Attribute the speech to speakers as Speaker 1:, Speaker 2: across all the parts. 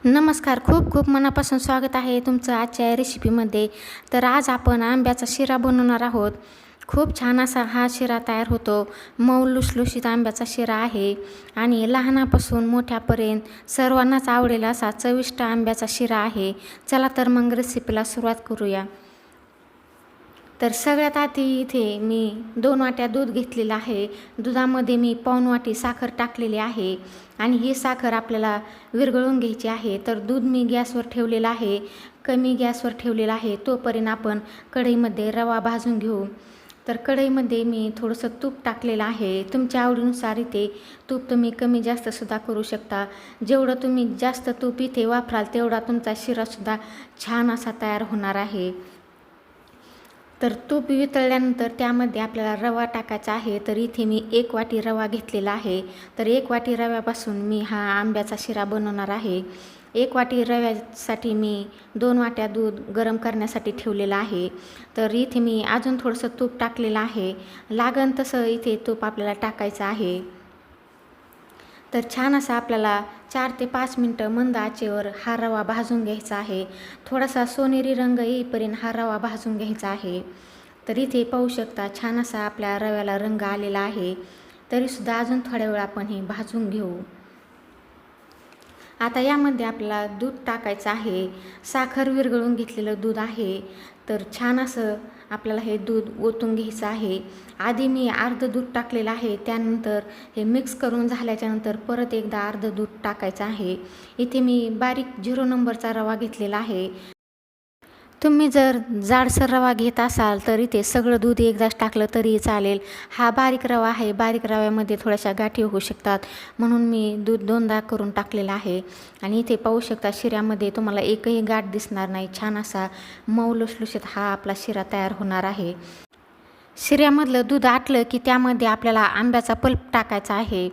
Speaker 1: नमस्कार. खूप खूप मनापासून स्वागत आहे तुमचं आजच्या रेसिपीमध्ये. तर आज आपण आंब्याचा शिरा बनवणार आहोत. खूप छान असा हा शिरा तयार होतो. मऊ लुसलुशीत आंब्याचा शिरा आहे आणि लहानापासून मोठ्यापर्यंत सर्वांनाच आवडेल असा चविष्ट आंब्याचा शिरा आहे. चला तर मग रेसिपीला सुरुवात करूया. तर सगळ्यात आधी इथे मी 2 वाट्या दूध घेतलेलं आहे. दुधामध्ये मी पाऊण वाटी साखर टाकलेली आहे आणि ही साखर आपल्याला विरघळून घ्यायची आहे. तर दूध मी गॅसवर ठेवलेलं आहे, कमी गॅसवर ठेवलेलं आहे. तोपर्यंत आपण कढईमध्ये रवा भाजून घेऊ. तर कढईमध्ये मी थोडंसं तूप टाकलेलं आहे. तुमच्या आवडीनुसार इथे तूप तुम्ही कमी जास्तसुद्धा करू शकता. जेवढं तुम्ही जास्त तूप इथे वापराल तेवढा तुमचा शिरासुद्धा छान असा तयार होणार आहे. तर तूप वितळल्यानंतर त्यामध्ये आपल्याला रवा टाकायचा आहे. तर इथे मी 1 वाटी रवा घेतलेला आहे. तर 1 वाटी रव्यापासून मी हा आंब्याचा शिरा बनवणार आहे. 1 वाटी रव्यासाठी मी 2 वाट्या दूध गरम करण्यासाठी ठेवलेलं आहे. तर इथे मी अजून थोडंसं तूप टाकलेलं आहे. लागन तसं इथे तूप आपल्याला टाकायचं आहे. तर छान असा आपल्याला 4 ते 5 मिनटं मंद आचेवर हा रवा भाजून घ्यायचा आहे. थोडासा सोनेरी रंग येईपर्यंत हा रवा भाजून घ्यायचा आहे. तर इथे पाहू शकता छान असा आपल्या रव्याला रंग आलेला आहे. तरीसुद्धा अजून थोड्या वेळ आपण हे भाजून घेऊ. आता यामध्ये आपल्याला दूध टाकायचं आहे. साखर विरघळून घेतलेलं दूध आहे. तर छान असं आपल्याला हे दूध ओतून घ्यायचं आहे. आधी मी अर्धं दूध टाकलेलं आहे. त्यानंतर हे मिक्स करून झाल्याच्यानंतर परत एकदा अर्धं दूध टाकायचं आहे. इथे मी बारीक 0 नंबरचा रवा घेतलेला आहे. तुम्ही जर जाडसर रवा घेत असाल तर इथे सगळं दूध एकदाच टाकलं तरी चालेल. हा बारीक रवा आहे. बारीक रव्यामध्ये थोड्याशा गाठी होऊ शकतात, म्हणून मी दूध 2दा करून टाकलेलं आहे. आणि इथे पाहू शकता शिऱ्यामध्ये तुम्हाला एकही गाठ दिसणार नाही. छान असा मऊ लुसलुशीत हा आपला शिरा तयार होणार आहे. शिऱ्यामधलं दूध आटलं की त्यामध्ये आपल्याला आंब्याचा पल्प टाकायचा आहे.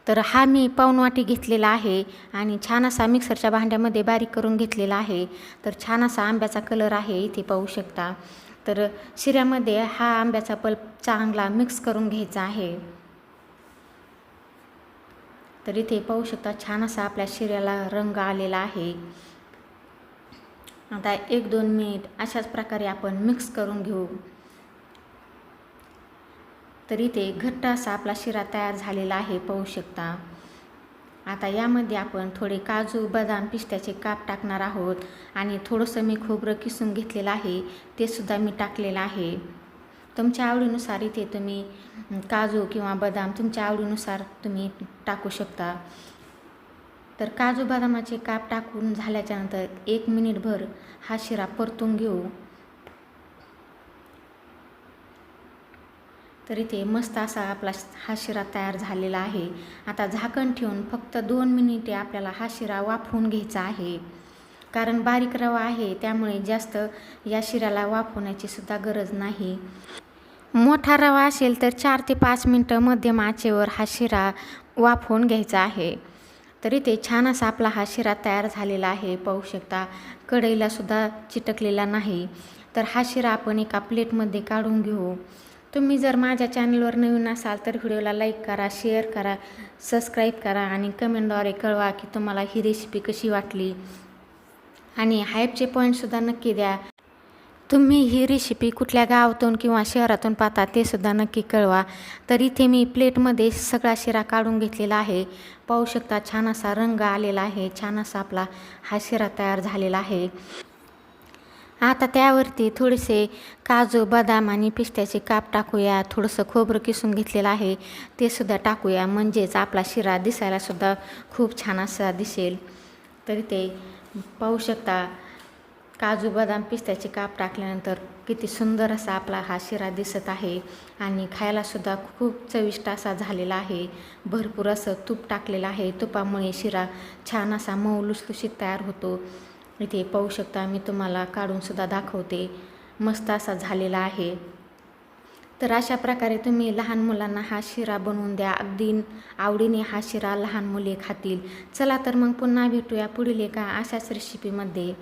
Speaker 1: तर हा मी पाऊण वाटी घेतलेला आहे आणि छान असा मिक्सरच्या भांड्यामध्ये बारीक करून घेतलेला आहे. तर छान असा आंब्याचा कलर आहे इथे पाहू शकता. तर शिऱ्यामध्ये हा आंब्याचा पल्प चांगला मिक्स करून घ्यायचा आहे. तर इथे पाहू शकता छान असा आपल्या शिऱ्याला रंग आलेला आहे. आता 1-2 मिनिट अशाच प्रकारे आपण मिक्स करून घेऊ. तर इथे घट्ट असा आपला शिरा तयार झालेला आहे पाहू शकता. आता यामध्ये आपण थोडे काजू, बदाम, पिस्त्याचे काप टाकणार आहोत आणि थोडंसं मी खोबरं किसून घेतलेलं आहे, ते सुद्धा मी टाकलेलं आहे. तुमच्या आवडीनुसार इथे तुम्ही काजू किंवा बदाम तुमच्या आवडीनुसार तुम्ही टाकू शकता. तर काजू बदामाचे काप टाकून झाल्याच्यानंतर 1 मिनिटभर हा शिरा परतून घेऊ. तर इथे मस्त असा आपला हा शिरा तयार झालेला आहे. आता झाकण ठेवून फक्त 2 मिनिटे आपल्याला हा शिरा वाफवून घ्यायचा आहे. कारण बारीक रवा आहे त्यामुळे जास्त या शिऱ्याला वाफवण्याची सुद्धा गरज नाही. मोठा रवा असेल तर 4 ते 5 मिनटं मध्यम आचेवर हा शिरा वाफवून घ्यायचा आहे. तर इथे छान असा आपला हा शिरा तयार झालेला आहे पाहू शकता. कढईला सुद्धा चिटकलेला नाही. तर हा शिरा आपण एका प्लेटमध्ये काढून घेऊ. तुम्ही जर माझ्या चॅनलवर नवीन असाल तर व्हिडिओला लाईक करा, शेअर करा, सबस्क्राईब करा आणि कमेंटद्वारे कळवा की तुम्हाला ही रेसिपी कशी वाटली आणि हाईपचे पॉईंटसुद्धा नक्की द्या. तुम्ही ही रेसिपी कुठल्या गावातून किंवा शहरातून पाहता ते सुद्धा नक्की कळवा. तर इथे मी प्लेटमध्ये सगळा शिरा काढून घेतलेला आहे. पाहू शकता छान असा रंग आलेला आहे. छान असा आपला हा शिरा तयार झालेला आहे. आता त्यावरती थोडेसे काजू, बदाम आणि पिस्त्याचे काप टाकूया. थोडंसं खोबरं किसून घेतलेलं आहे ते सुद्धा टाकूया, म्हणजेच आपला शिरा दिसायलासुद्धा खूप छान असा दिसेल. तर इथे पाहू शकता काजू, बदाम, पिस्त्याचे काप टाकल्यानंतर किती सुंदर असा आपला हा शिरा दिसत आहे आणि खायलासुद्धा खूप चविष्ट असा झालेला आहे. भरपूर असं तूप टाकलेलं आहे. तुपामुळे शिरा छान असा मऊ लुसलुशीत तयार होतो. इथे पाहू शकता मी तुम्हाला काढूनसुद्धा दाखवते. मस्त असा झालेला आहे. तर अशा प्रकारे तुम्ही लहान मुलांना हा शिरा बनवून द्या. अगदी आवडीने हा शिरा लहान मुले खातील. चला तर मग पुन्हा भेटूया पुढील एका अशाच रेसिपीमध्ये.